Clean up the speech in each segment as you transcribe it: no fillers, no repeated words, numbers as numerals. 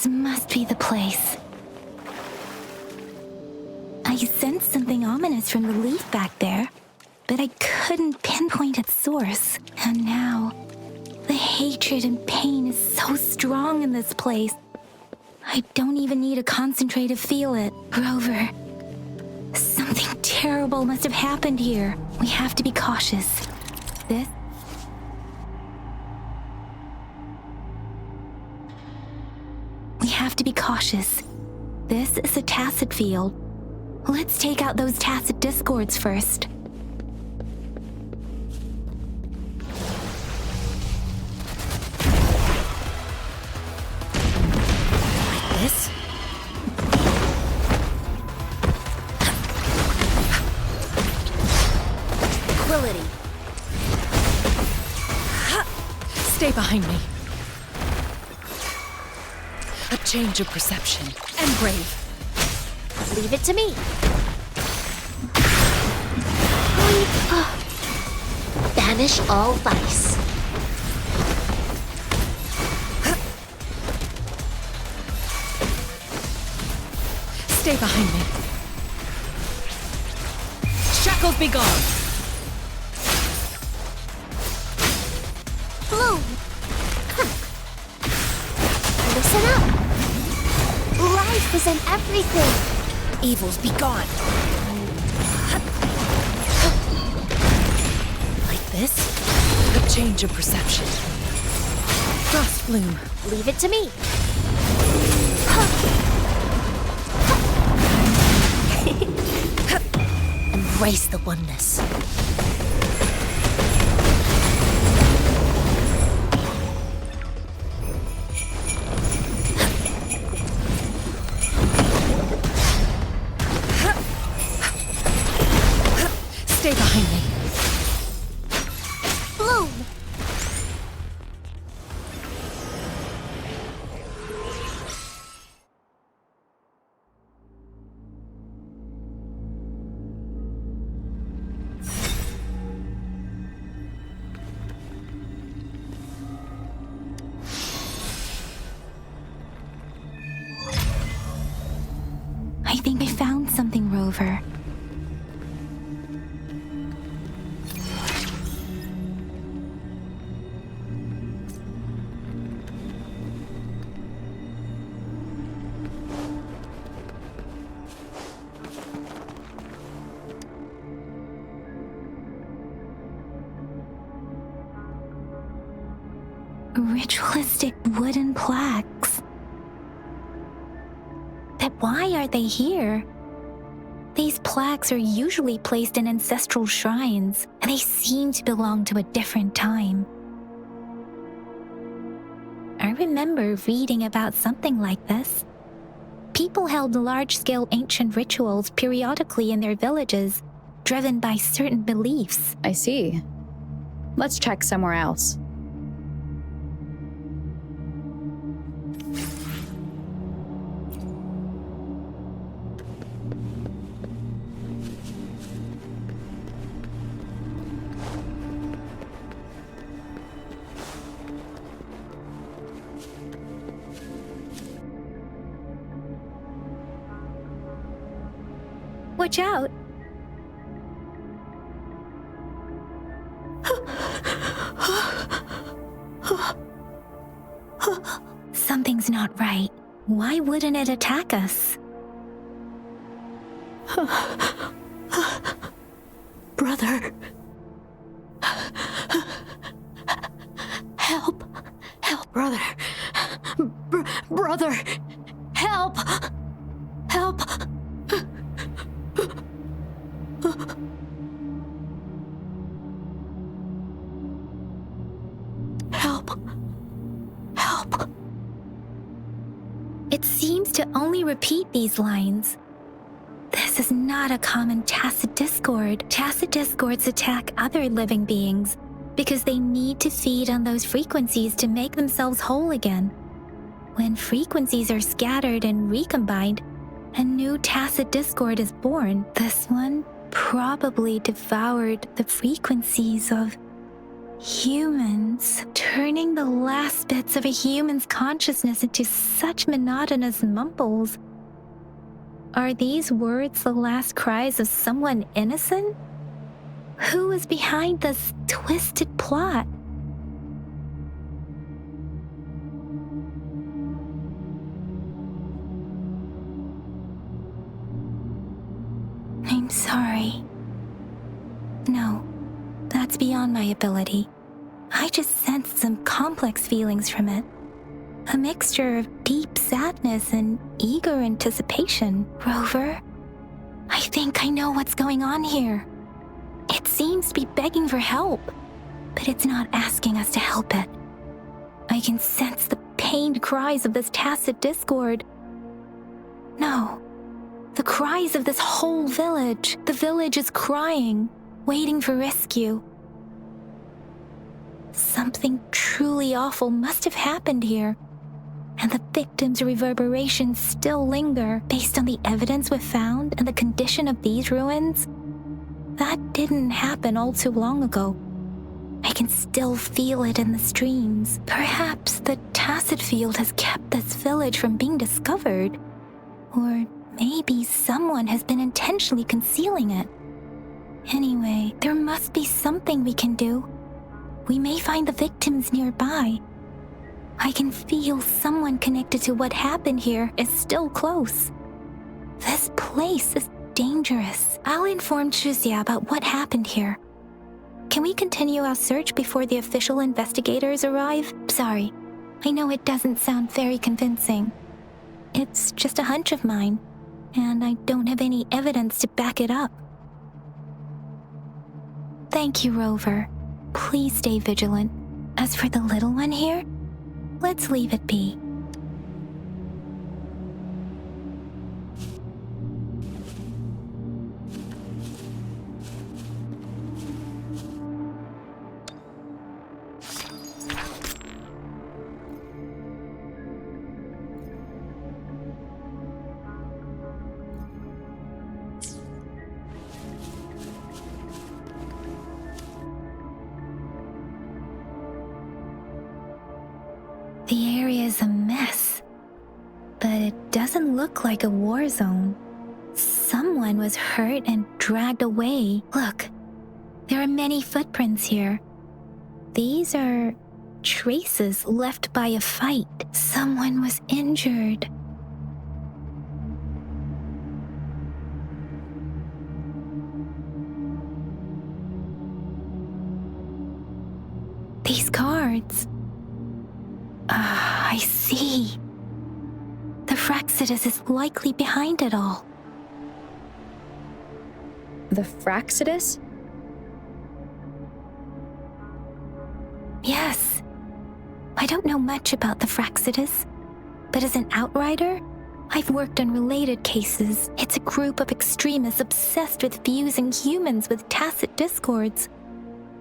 This must be the place. I sensed something ominous from the leaf back there, but I couldn't pinpoint its source. And now, the hatred and pain is so strong in this place. I don't even need to concentrate to feel it. Rover, something terrible must have happened here. We have to be cautious. We have to be cautious. This is a tacit field. Let's take out those tacit discords first. Like this? Tranquility. Stay behind me. A change of perception and brave. Leave it to me. Banish all vice. Stay behind me. Shackles be gone. Bloom. Listen up. Life is in everything. Evils be gone. Like this? A change of perception. Frost bloom. Leave it to me. Embrace the oneness. Stay behind me. Bloom. I think I found something, Rover. Ritualistic wooden plaques. But why are they here? These plaques are usually placed in ancestral shrines, and they seem to belong to a different time. I remember reading about something like this. People held large-scale ancient rituals periodically in their villages, driven by certain beliefs. I see. Let's check somewhere else. Watch out! Something's not right. Why wouldn't it attack us? Brother. Help. Help, brother. Brother. Help. Help. Help. Help. It seems to only repeat these lines. This is not a common tacit discord. Tacit discords attack other living beings because they need to feed on those frequencies to make themselves whole again. When frequencies are scattered and recombined, a new tacit discord is born. This one probably devoured the frequencies of Humans, turning the last bits of a human's consciousness into such monotonous mumbles. Are these words the last cries of someone innocent? Who is behind this twisted plot? I'm sorry. No, that's beyond my ability. I just sensed some complex feelings from it. A mixture of deep sadness and eager anticipation. Rover, I think I know what's going on here. It seems to be begging for help, but it's not asking us to help it. I can sense the pained cries of this tacit discord. No, the cries of this whole village. The village is crying, waiting for rescue. Something truly awful must have happened here, and the victims' reverberations still linger based on the evidence we've found and the condition of these ruins. That didn't happen all too long ago. I can still feel it in the streams. Perhaps the tacit field has kept this village from being discovered. Or maybe someone has been intentionally concealing it. Anyway, there must be something we can do. We may find the victims nearby. I can feel someone connected to what happened here is still close. This place is dangerous. I'll inform Chuzia about what happened here. Can we continue our search before the official investigators arrive? Sorry, I know it doesn't sound very convincing. It's just a hunch of mine, and I don't have any evidence to back it up. Thank you, Rover. Please stay vigilant. As for the little one here, let's leave it be. The area is a mess, but it doesn't look like a war zone. Someone was hurt and dragged away. Look, there are many footprints here. These are traces left by a fight. Someone was injured. These cards. I see. The Fraxidus is likely behind it all. The Fraxidus? Yes. I don't know much about the Fraxidus, but as an outrider, I've worked on related cases. It's a group of extremists obsessed with fusing humans with tacit discords.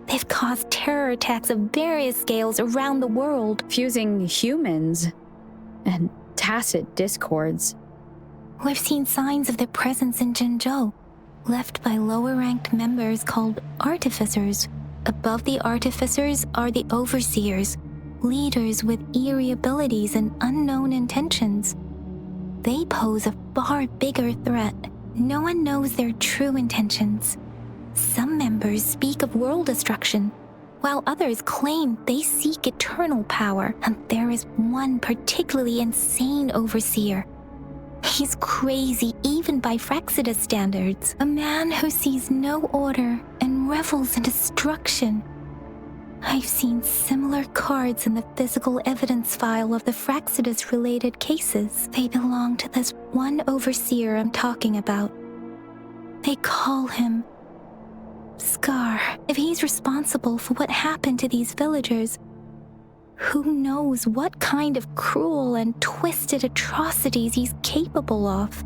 They've caused terror attacks of various scales around the world. Fusing humans and tacit discords. We've seen signs of their presence in Jinzhou, left by lower-ranked members called artificers. Above the artificers are the overseers, leaders with eerie abilities and unknown intentions. They pose a far bigger threat. No one knows their true intentions. Some members speak of world destruction, while others claim they seek eternal power, and there is one particularly insane overseer. He's crazy even by Fraxidus standards, a man who sees no order and revels in destruction. I've seen similar cards in the physical evidence file of the Fraxidus-related cases. They belong to this one overseer I'm talking about. They call him Scar. If he's responsible for what happened to these villagers, who knows what kind of cruel and twisted atrocities he's capable of?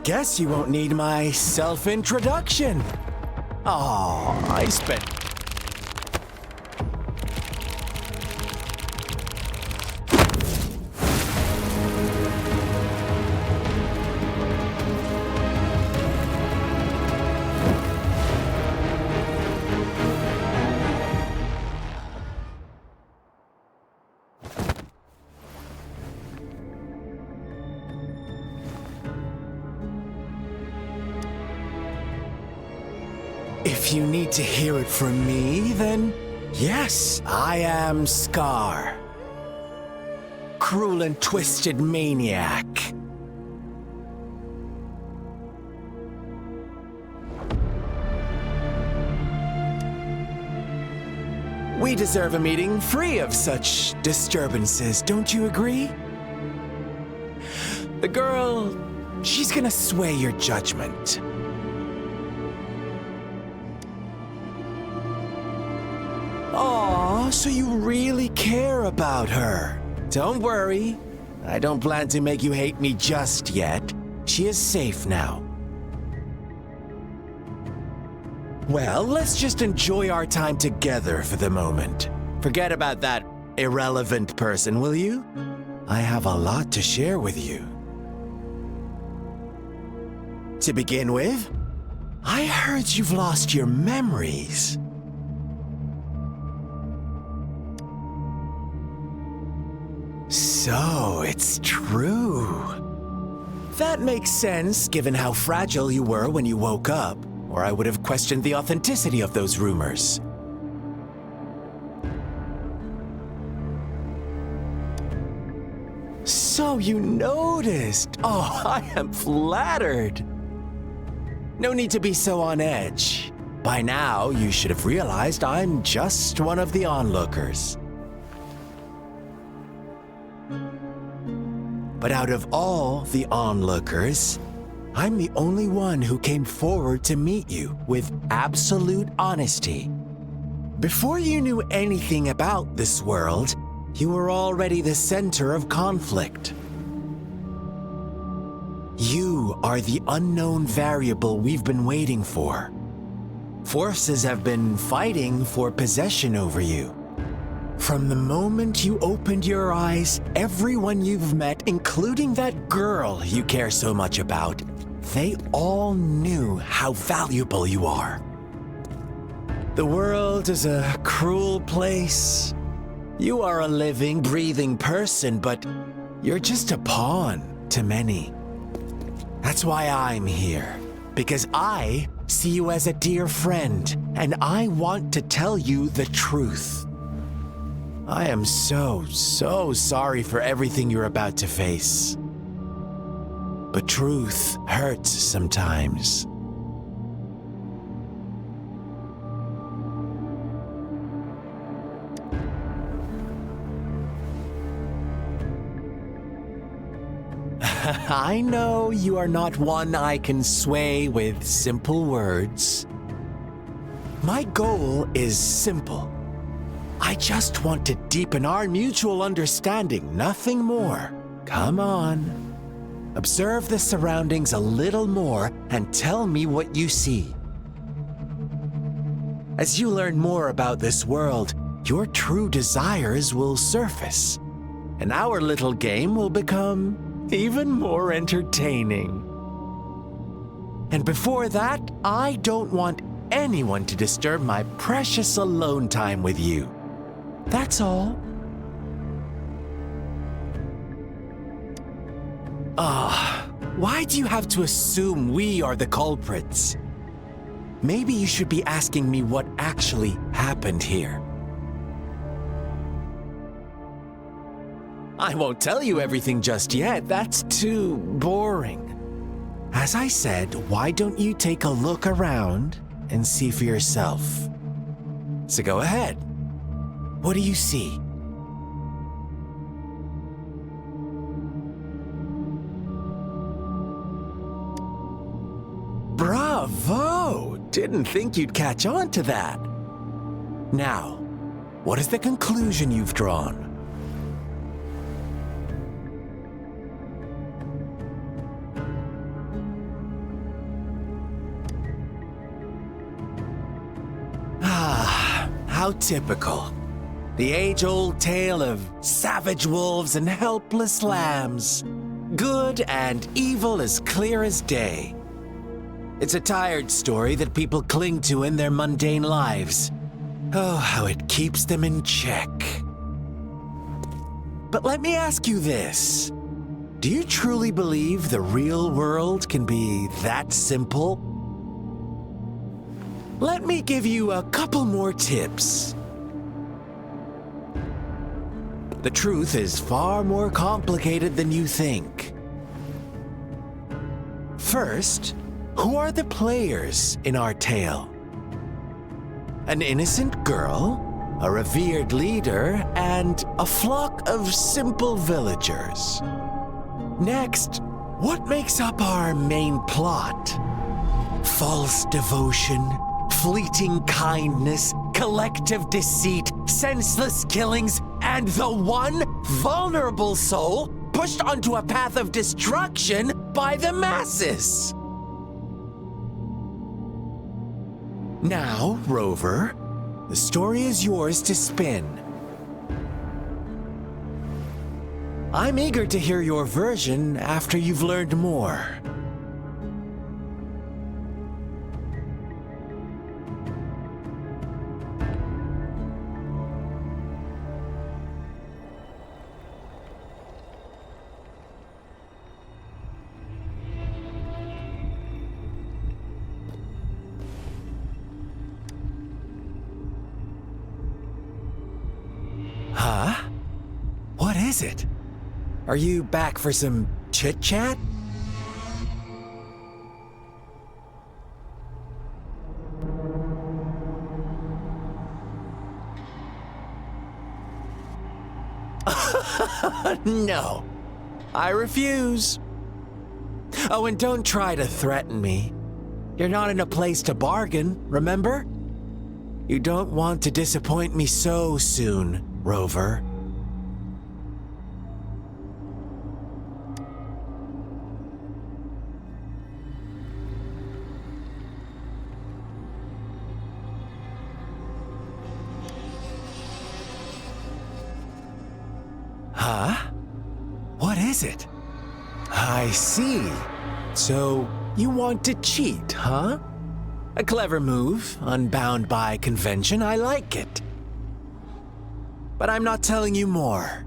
guess you won't need my self-introduction. Oh, I spent... If you need to hear it from me, then yes, I am Scar. Cruel and twisted maniac. We deserve a meeting free of such disturbances, don't you agree? The girl, she's gonna sway your judgment. Aw, so you really care about her. Don't worry. I don't plan to make you hate me just yet. She is safe now. Well, let's just enjoy our time together for the moment. Forget about that irrelevant person, will you? I have a lot to share with you. To begin with, I heard you've lost your memories. So, it's true. That makes sense, given how fragile you were when you woke up, or I would have questioned the authenticity of those rumors. So you noticed. Oh, I am flattered. No need to be so on edge. By now, you should have realized I'm just one of the onlookers. But out of all the onlookers, I'm the only one who came forward to meet you with absolute honesty. Before you knew anything about this world, you were already the center of conflict. You are the unknown variable we've been waiting for. Forces have been fighting for possession over you. From the moment you opened your eyes, everyone you've met, including that girl you care so much about, they all knew how valuable you are. The world is a cruel place. You are a living, breathing person, but you're just a pawn to many. That's why I'm here, because I see you as a dear friend, and I want to tell you the truth. I am so sorry for everything you're about to face. But truth hurts sometimes. I know you are not one I can sway with simple words. My goal is simple. I just want to deepen our mutual understanding, nothing more. Come on. Observe the surroundings a little more and tell me what you see. As you learn more about this world, your true desires will surface, and our little game will become even more entertaining. And before that, I don't want anyone to disturb my precious alone time with you. That's all. Why do you have to assume we are the culprits? Maybe you should be asking me what actually happened here. I won't tell you everything just yet. That's too boring. As I said, why don't you take a look around and see for yourself? So go ahead. What do you see? Bravo! Didn't think you'd catch on to that. Now, what is the conclusion you've drawn? how typical. The age-old tale of savage wolves and helpless lambs. Good and evil as clear as day. It's a tired story that people cling to in their mundane lives. Oh, how it keeps them in check. But let me ask you this. Do you truly believe the real world can be that simple? Let me give you a couple more tips. The truth is far more complicated than you think. First, who are the players in our tale? An innocent girl, a revered leader, and a flock of simple villagers. Next, what makes up our main plot? False devotion, fleeting kindness, collective deceit, senseless killings, and the one vulnerable soul pushed onto a path of destruction by the masses. Now, Rover, the story is yours to spin. I'm eager to hear your version after you've learned more. Huh? What is it? Are you back for some chit-chat? No, I refuse. Oh, and don't try to threaten me. You're not in a place to bargain, remember? You don't want to disappoint me so soon, Rover. Huh? What is it? I see. So, you want to cheat, huh? A clever move, unbound by convention. I like it. But I'm not telling you more.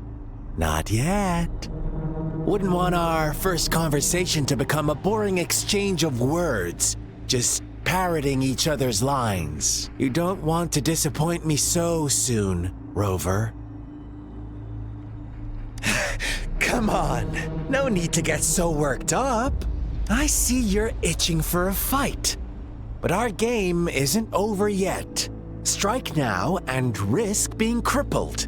Not yet. Wouldn't want our first conversation to become a boring exchange of words, just parroting each other's lines. You don't want to disappoint me so soon, Rover. Come on, no need to get so worked up. I see you're itching for a fight. But our game isn't over yet. Strike now and risk being crippled.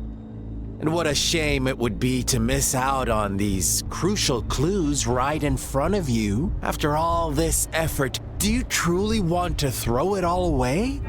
And what a shame it would be to miss out on these crucial clues right in front of you. After all this effort, do you truly want to throw it all away?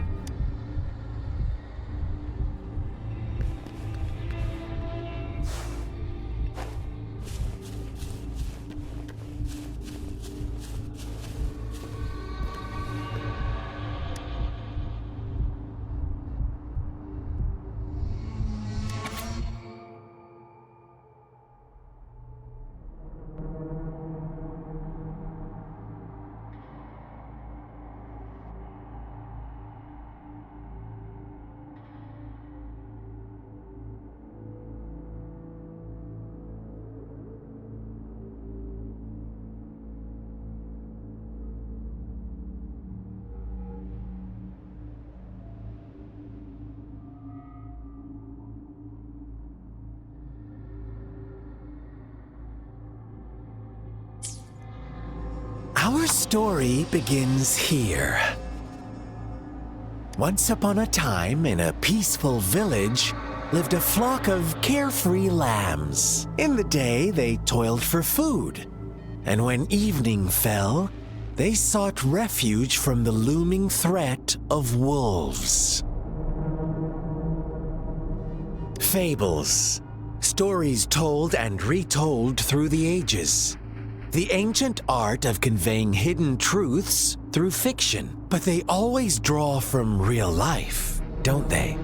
Our story begins here. Once upon a time, in a peaceful village, lived a flock of carefree lambs. In the day, they toiled for food. And when evening fell, they sought refuge from the looming threat of wolves. Fables. Stories told and retold through the ages. The ancient art of conveying hidden truths through fiction. But they always draw from real life, don't they?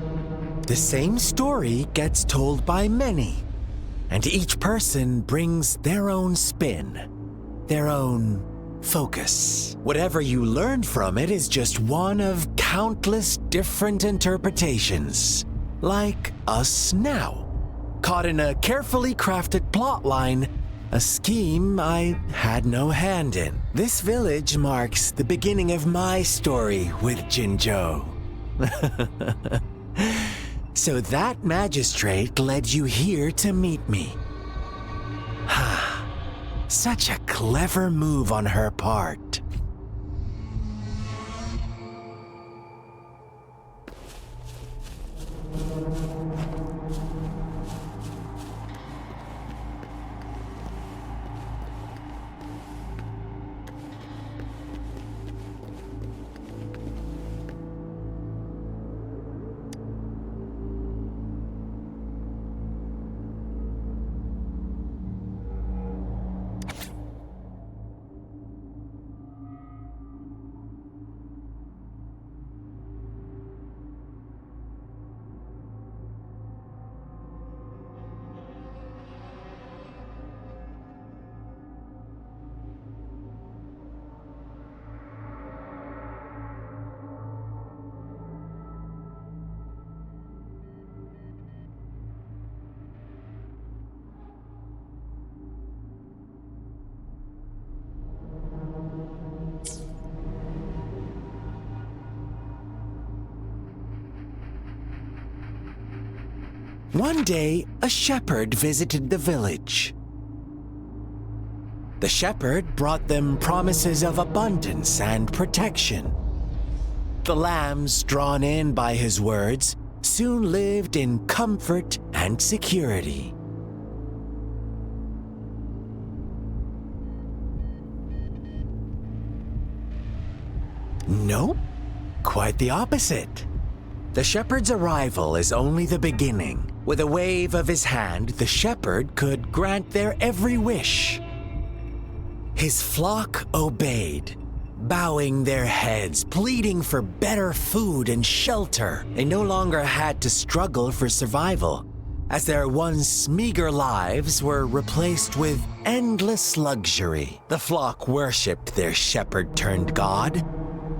The same story gets told by many, and each person brings their own spin, their own focus. Whatever you learn from it is just one of countless different interpretations, like us now, caught in a carefully crafted plotline, a scheme I had no hand in. This village marks the beginning of my story with Jinzhou. So that magistrate led you here to meet me. Such a clever move on her part. One day, a shepherd visited the village. The shepherd brought them promises of abundance and protection. The lambs, drawn in by his words, soon lived in comfort and security. Nope, quite the opposite. The shepherd's arrival is only the beginning. With a wave of his hand, the shepherd could grant their every wish. His flock obeyed, bowing their heads, pleading for better food and shelter. They no longer had to struggle for survival, as their once meager lives were replaced with endless luxury. The flock worshipped their shepherd-turned-god,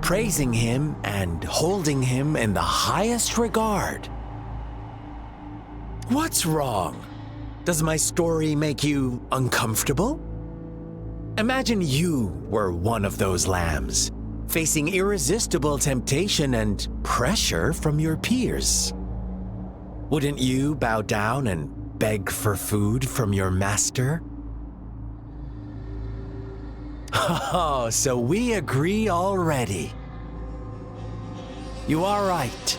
praising him and holding him in the highest regard. What's wrong? Does my story make you uncomfortable? Imagine you were one of those lambs, facing irresistible temptation and pressure from your peers. Wouldn't you bow down and beg for food from your master? Oh, so we agree already. You are right,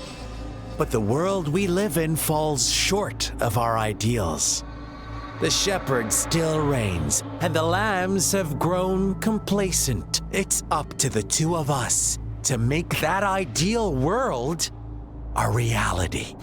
but the world we live in falls short of our ideals. The shepherd still reigns, and the lambs have grown complacent. It's up to the two of us to make that ideal world a reality.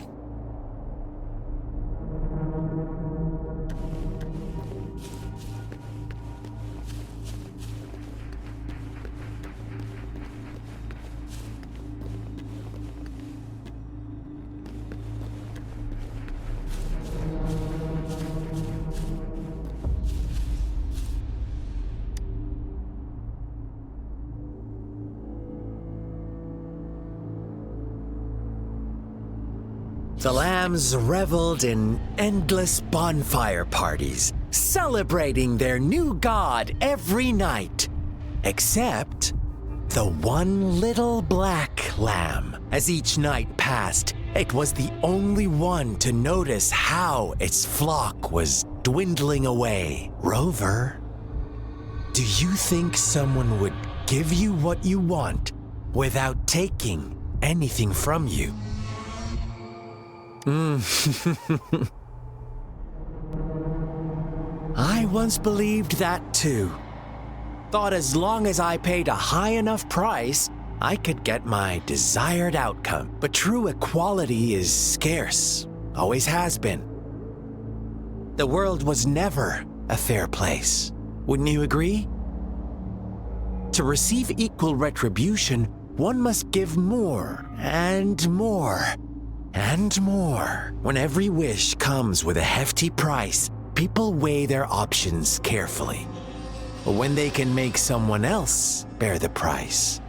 The lambs reveled in endless bonfire parties, celebrating their new god every night, except the one little black lamb. As each night passed, it was the only one to notice how its flock was dwindling away. Rover, do you think someone would give you what you want without taking anything from you? I once believed that too. Thought as long as I paid a high enough price, I could get my desired outcome. But true equality is scarce, always has been. The world was never a fair place. Wouldn't you agree? To receive equal retribution, one must give more and more. and more. When every wish comes with a hefty price, people weigh their options carefully. But when they can make someone else bear the price,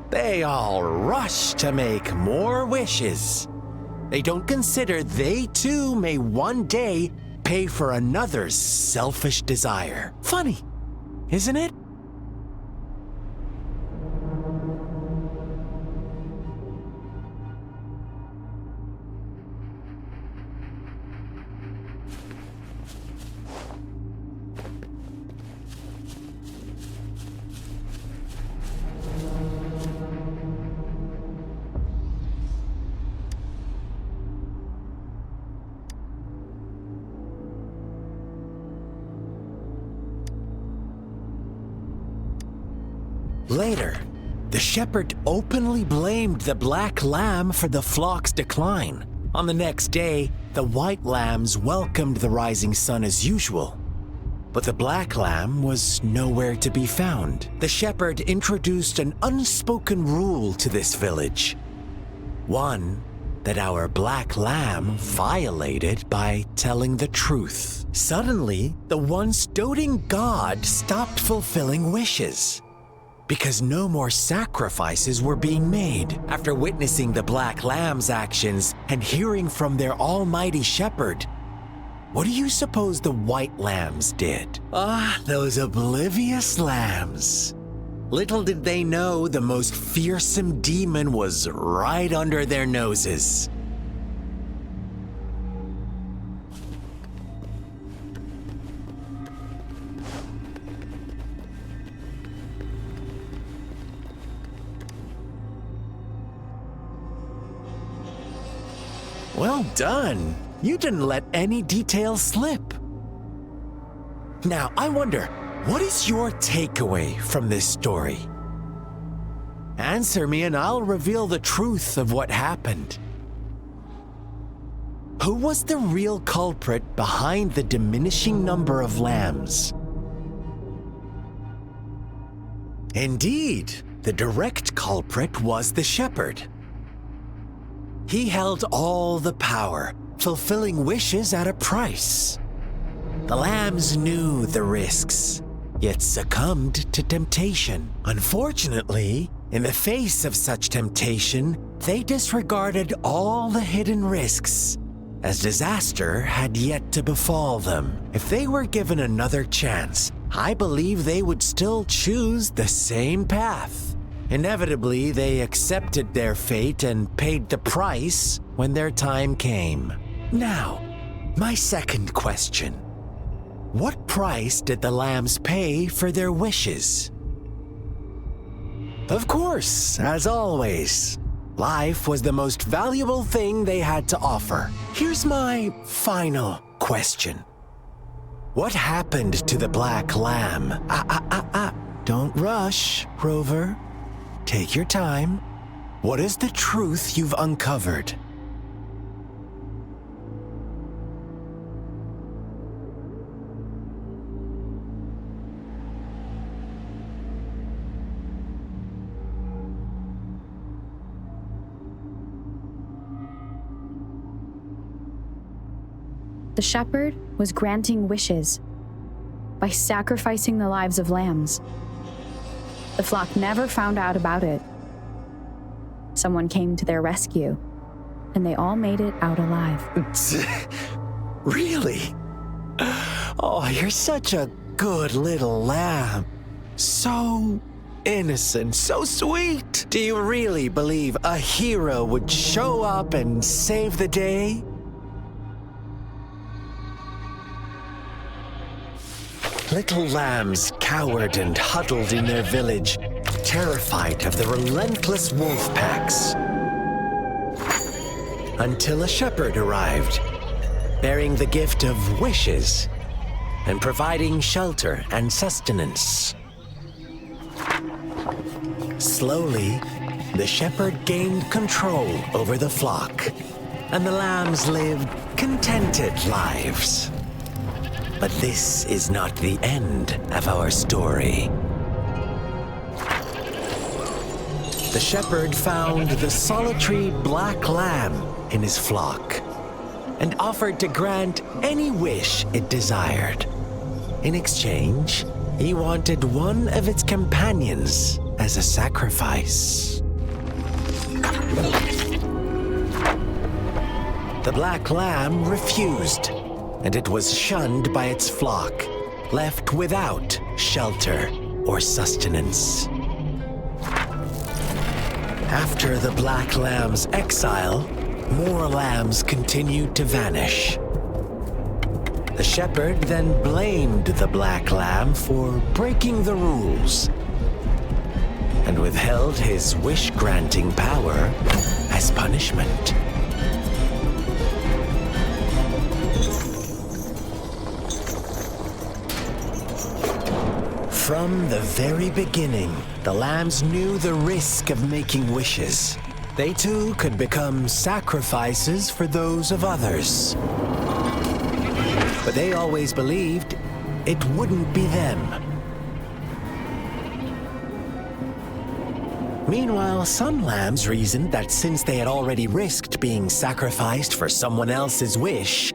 they all rush to make more wishes. They don't consider they too may one day pay for another's selfish desire. Funny, isn't it? Later, the shepherd openly blamed the black lamb for the flock's decline. On the next day, the white lambs welcomed the rising sun as usual. But the black lamb was nowhere to be found. The shepherd introduced an unspoken rule to this village. One that our black lamb violated by telling the truth. Suddenly, the once doting god stopped fulfilling wishes, because no more sacrifices were being made. After witnessing the black lamb's actions and hearing from their almighty shepherd, what do you suppose the white lambs did? Those oblivious lambs. Little did they know the most fearsome demon was right under their noses. Well done. You didn't let any details slip. Now, I wonder, what is your takeaway from this story? Answer me and I'll reveal the truth of what happened. Who was the real culprit behind the diminishing number of lambs? Indeed, the direct culprit was the shepherd. He held all the power, fulfilling wishes at a price. The lambs knew the risks, yet succumbed to temptation. Unfortunately, in the face of such temptation, they disregarded all the hidden risks, as disaster had yet to befall them. If they were given another chance, I believe they would still choose the same path. Inevitably, they accepted their fate and paid the price when their time came. Now, my second question. What price did the lambs pay for their wishes? Of course, as always, life was the most valuable thing they had to offer. Here's my final question. What happened to the black lamb? Don't rush, Rover. Take your time. What is the truth you've uncovered? The shepherd was granting wishes by sacrificing the lives of lambs. The flock never found out about it. Someone came to their rescue, and they all made it out alive. Really? Oh, you're such a good little lamb. So innocent, so sweet. Do you really believe a hero would show up and save the day? Little lambs cowered and huddled in their village, terrified of the relentless wolf packs. Until a shepherd arrived, bearing the gift of wishes and providing shelter and sustenance. Slowly, the shepherd gained control over the flock, and the lambs lived contented lives. But this is not the end of our story. the shepherd found the solitary black lamb in his flock and offered to grant any wish it desired. In exchange, he wanted one of its companions as a sacrifice. The black lamb refused, and it was shunned by its flock, left without shelter or sustenance. After the black lamb's exile, more lambs continued to vanish. The shepherd then blamed the black lamb for breaking the rules and withheld his wish-granting power as punishment. From the very beginning, the lambs knew the risk of making wishes. They too could become sacrifices for those of others. But they always believed it wouldn't be them. Meanwhile, some lambs reasoned that since they had already risked being sacrificed for someone else's wish,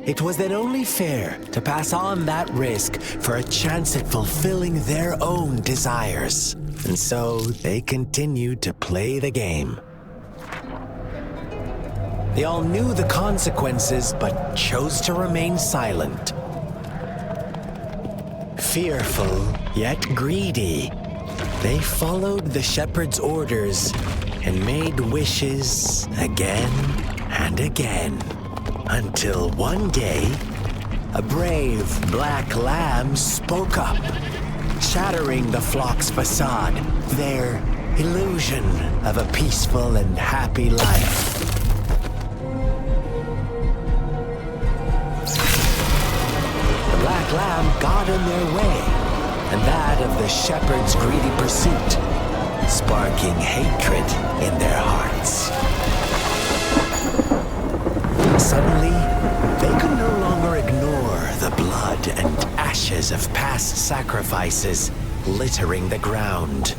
it was then only fair to pass on that risk for a chance at fulfilling their own desires. And so they continued to play the game. They all knew the consequences, but chose to remain silent. Fearful, yet greedy, they followed the shepherd's orders and made wishes again and again. Until one day, a brave black lamb spoke up, shattering the flock's facade, their illusion of a peaceful and happy life. The black lamb got in their way, and that of the shepherd's greedy pursuit, sparking hatred in their hearts. Suddenly, they could no longer ignore the blood and ashes of past sacrifices littering the ground.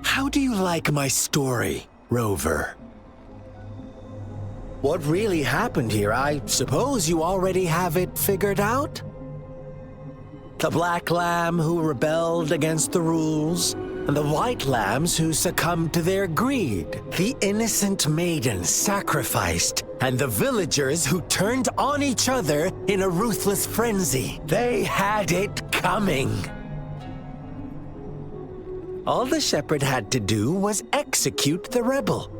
How do you like my story, Rover? What really happened here? I suppose you already have it figured out? The black lamb who rebelled against the rules, and the white lambs who succumbed to their greed. The innocent maiden sacrificed, and the villagers who turned on each other in a ruthless frenzy. They had it coming. All the shepherd had to do was execute the rebel.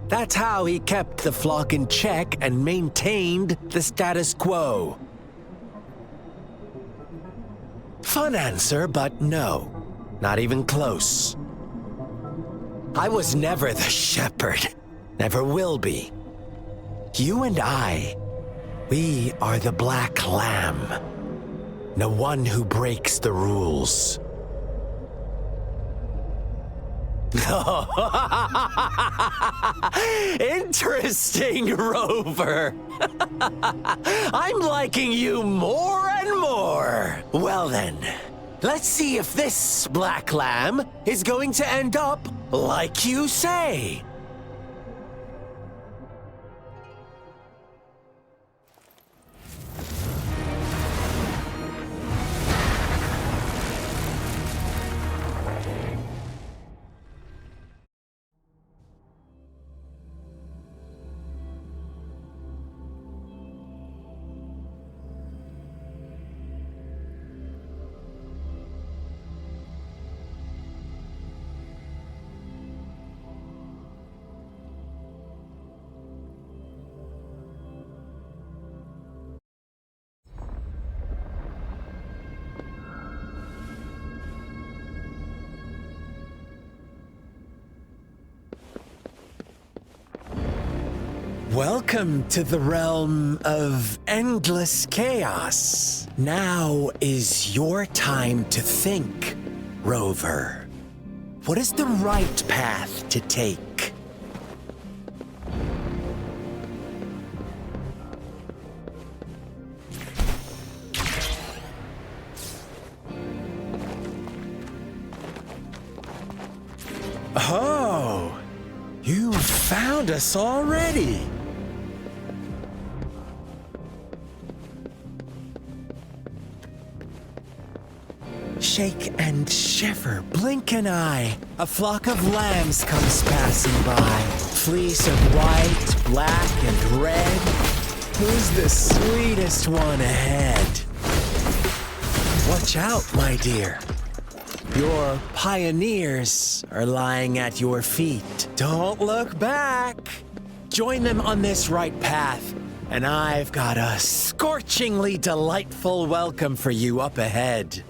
That's how he kept the flock in check and maintained the status quo. Fun answer, but no, not even close. I was never the shepherd, never will be. You and I, we are the black lamb, the one who breaks the rules. Interesting, Rover. I'm liking you more and more. Well then, let's see if this black lamb is going to end up like you say. Welcome to the realm of endless chaos. Now is your time to think, Rover. What is the right path to take? Oh, you found us already. Shake and shiver, blink an eye. A flock of lambs comes passing by. Fleece of white, black, and red. Who's the sweetest one ahead? Watch out, my dear. Your pioneers are lying at your feet. Don't look back. Join them on this right path, and I've got a scorchingly delightful welcome for you up ahead.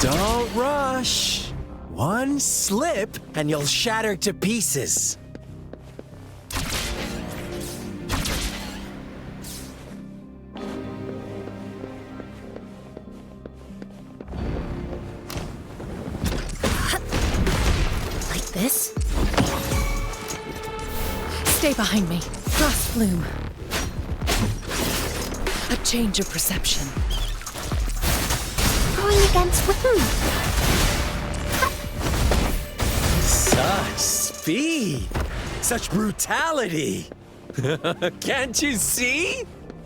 Don't rush. One slip, and you'll shatter to pieces. Like this? Stay behind me. Frost Bloom. A change of perception. Going against Wuthering. Such speed! Such brutality! Can't you see?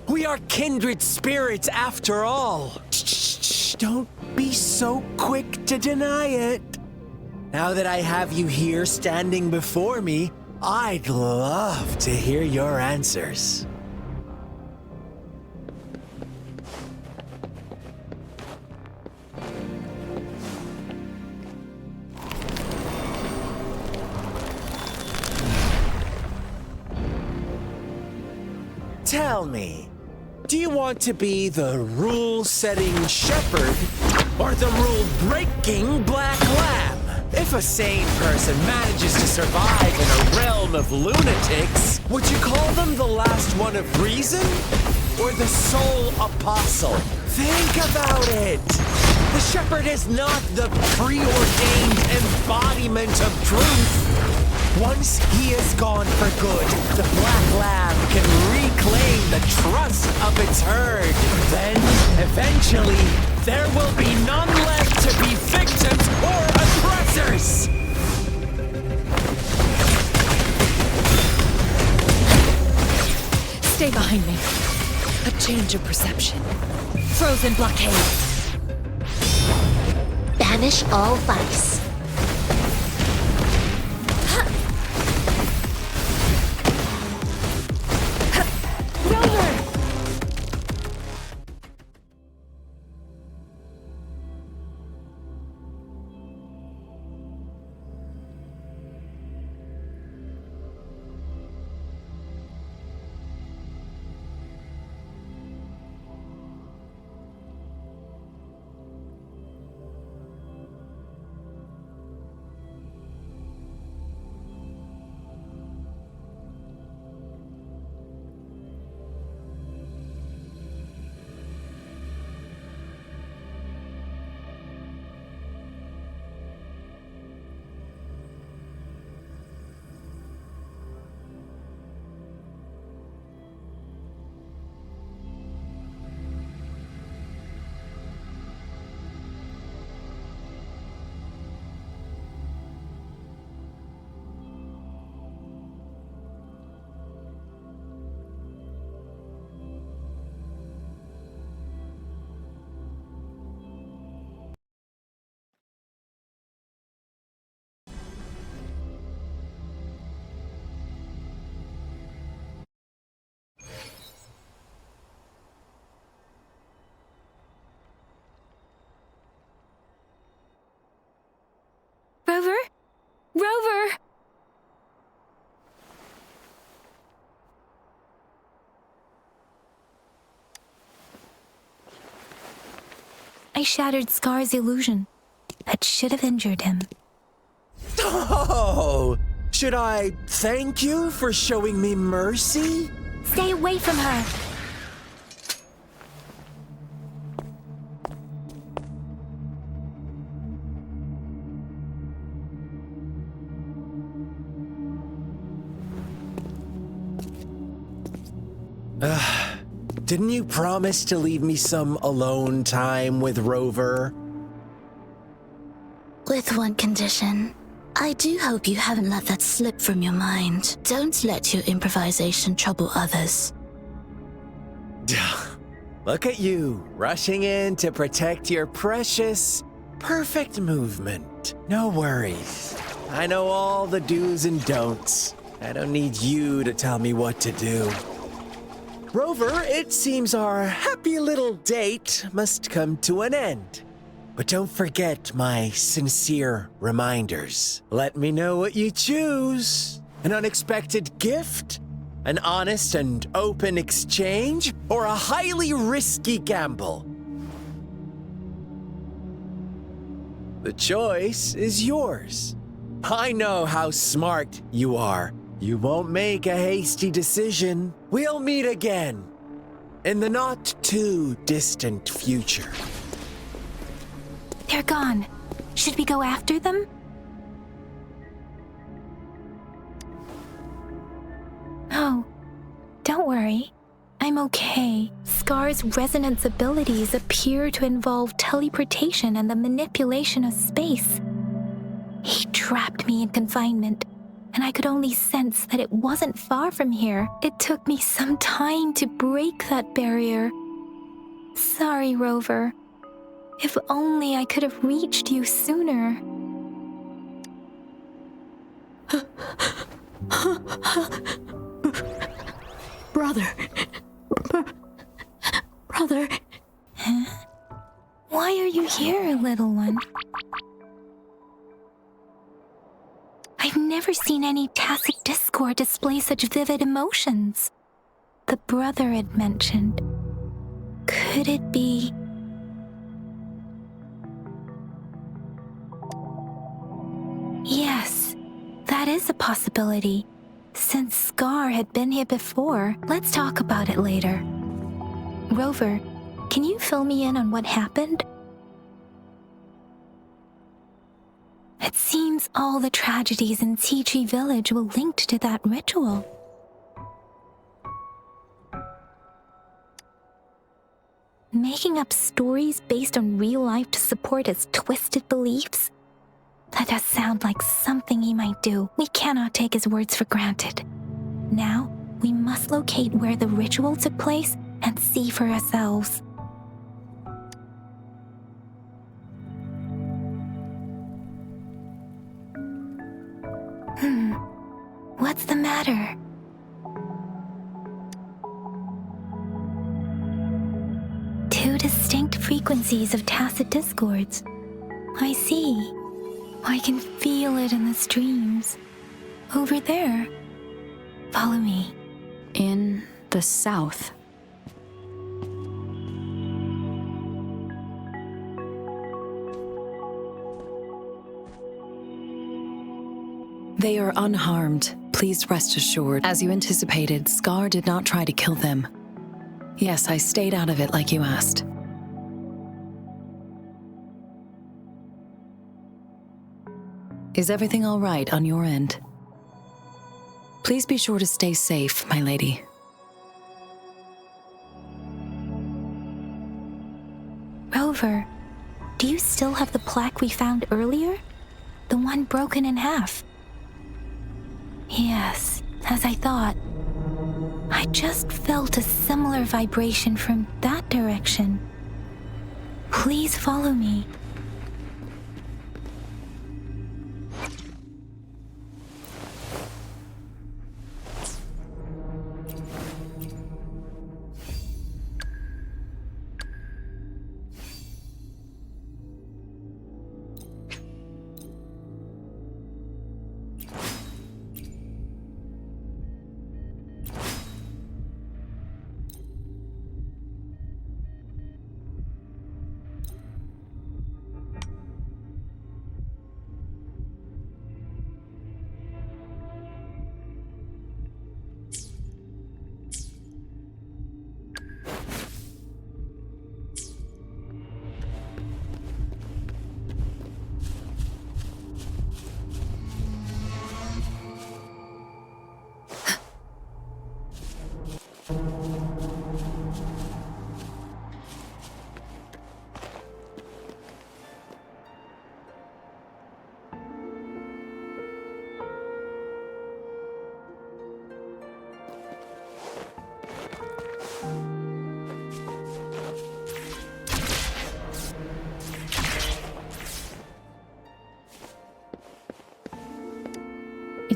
We are kindred spirits after all. Shh, don't be so quick to deny it. Now that I have you here standing before me, I'd love to hear your answers. Tell me, do you want to be the rule-setting shepherd or the rule-breaking black lamb? If a sane person manages to survive in a realm of lunatics, would you call them the last one of reason or the sole apostle? Think about it. The shepherd is not the preordained embodiment of truth. Once he is gone for good, the black lamb can reclaim the trust of its herd. Then, eventually, there will be none left to be victims or aggressors! Stay behind me. A change of perception. Frozen blockade. Banish all vice. Rover? Rover! I shattered Scar's illusion. That should have injured him. Oh! Should I thank you for showing me mercy? Stay away from her! Didn't you promise to leave me some alone time with Rover? With one condition. I do hope you haven't let that slip from your mind. Don't let your improvisation trouble others. Look at you, rushing in to protect your precious, perfect movement. No worries. I know all the do's and don'ts. I don't need you to tell me what to do. Rover, it seems our happy little date must come to an end. But don't forget my sincere reminders. Let me know what you choose. An unexpected gift? An honest and open exchange? Or a highly risky gamble? The choice is yours. I know how smart you are. You won't make a hasty decision. We'll meet again in the not too distant future. They're gone. Should we go after them? Oh, don't worry. I'm okay. Scar's resonance abilities appear to involve teleportation and the manipulation of space. He trapped me in confinement, and I could only sense that it wasn't far from here. It took me some time to break that barrier. Sorry, Rover. If only I could have reached you sooner. Brother. Brother. Huh? Why are you here, little one? I've never seen any tacit discord display such vivid emotions. The brother had mentioned. Could it be... Yes, that is a possibility. Since Scar had been here before, let's talk about it later. Rover, can you fill me in on what happened? It seems all the tragedies in Tea Tree Village were linked to that ritual. Making up stories based on real life to support his twisted beliefs? That does sound like something he might do. We cannot take his words for granted. Now, we must locate where the ritual took place and see for ourselves. What's the matter? Two distinct frequencies of tacit discords. I see. I can feel it in the streams. Over there. Follow me. In the south. They are unharmed. Please rest assured. As you anticipated, Scar did not try to kill them. Yes, I stayed out of it like you asked. Is everything all right on your end? Please be sure to stay safe, my lady. Rover, do you still have the plaque we found earlier? The one broken in half? Yes, as I thought. I just felt a similar vibration from that direction. Please follow me.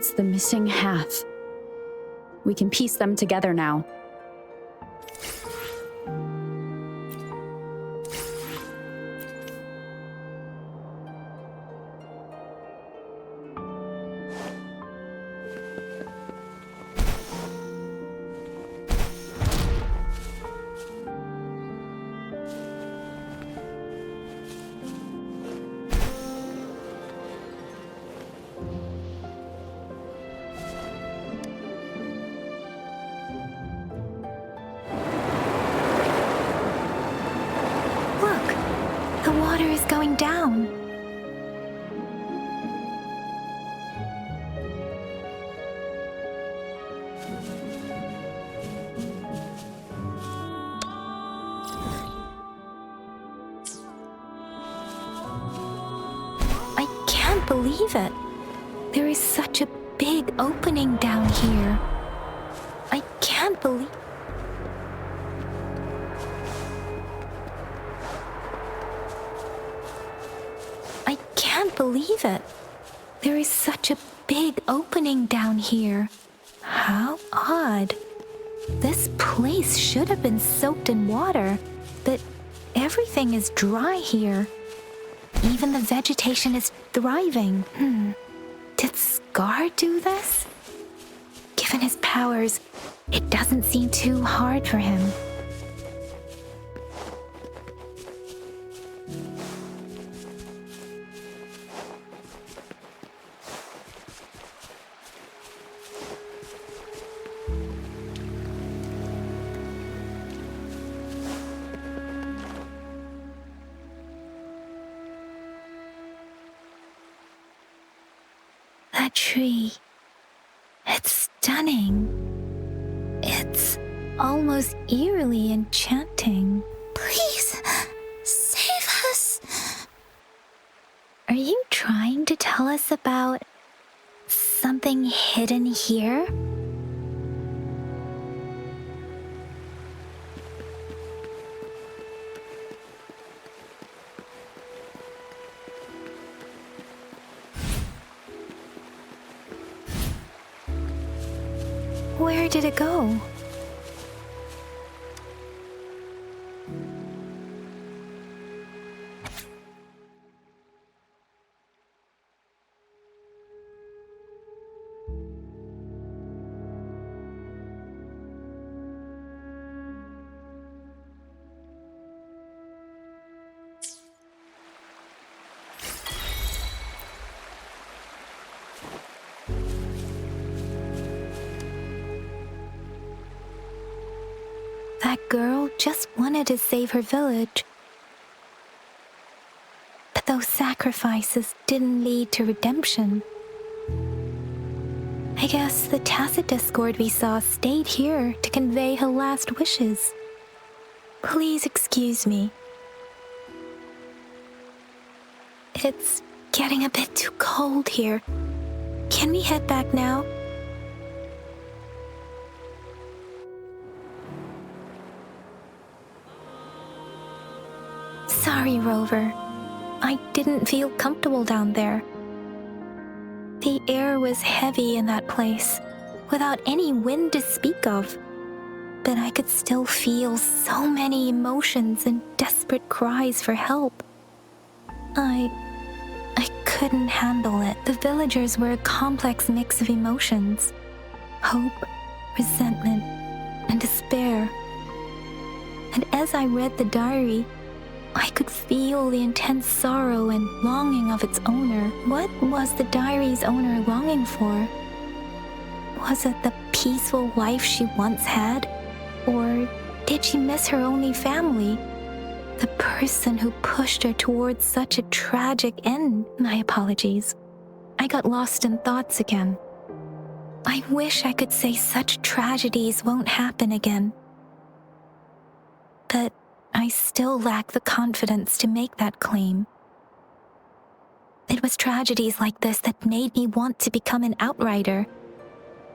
It's the missing half. We can piece them together now. Look, the water is going down. I can't believe it. There is such a big opening down here. I can't believe... I can't believe it. There is such a big opening down here. How odd. This place should have been soaked in water, but everything is dry here. Even the vegetation is thriving. Did Scar do this? Given his powers, it doesn't seem too hard for him. That tree. It's stunning. It's almost eerily enchanting. Please, save us. Are you trying to tell us about something hidden here? Where did it go? That girl just wanted to save her village. But those sacrifices didn't lead to redemption. I guess the tacit discord we saw stayed here to convey her last wishes. Please excuse me. It's getting a bit too cold here. Can we head back now? Sorry, Rover. I didn't feel comfortable down there. The air was heavy in that place, without any wind to speak of. But I could still feel so many emotions and desperate cries for help. I couldn't handle it. The villagers were a complex mix of emotions. Hope, resentment, and despair. And as I read the diary, I could feel the intense sorrow and longing of its owner. What was the diary's owner longing for? Was it the peaceful life she once had? Or did she miss her only family? The person who pushed her towards such a tragic end? My apologies. I got lost in thoughts again. I wish I could say such tragedies won't happen again. But I still lack the confidence to make that claim. It was tragedies like this that made me want to become an outrider,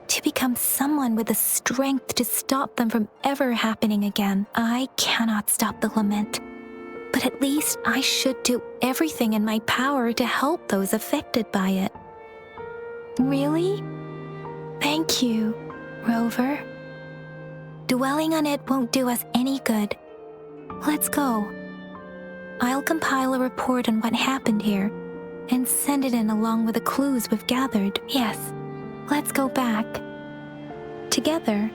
to become someone with the strength to stop them from ever happening again. I cannot stop the lament, but at least I should do everything in my power to help those affected by it. Really? Thank you, Rover. Dwelling on it won't do us any good. Let's go. I'll compile a report on what happened here and send it in along with the clues we've gathered. Yes, let's go back. Together.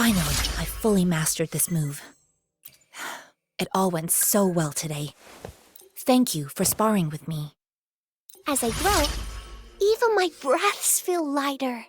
Finally, I fully mastered this move. It all went so well today. Thank you for sparring with me. As I grow, even my breaths feel lighter.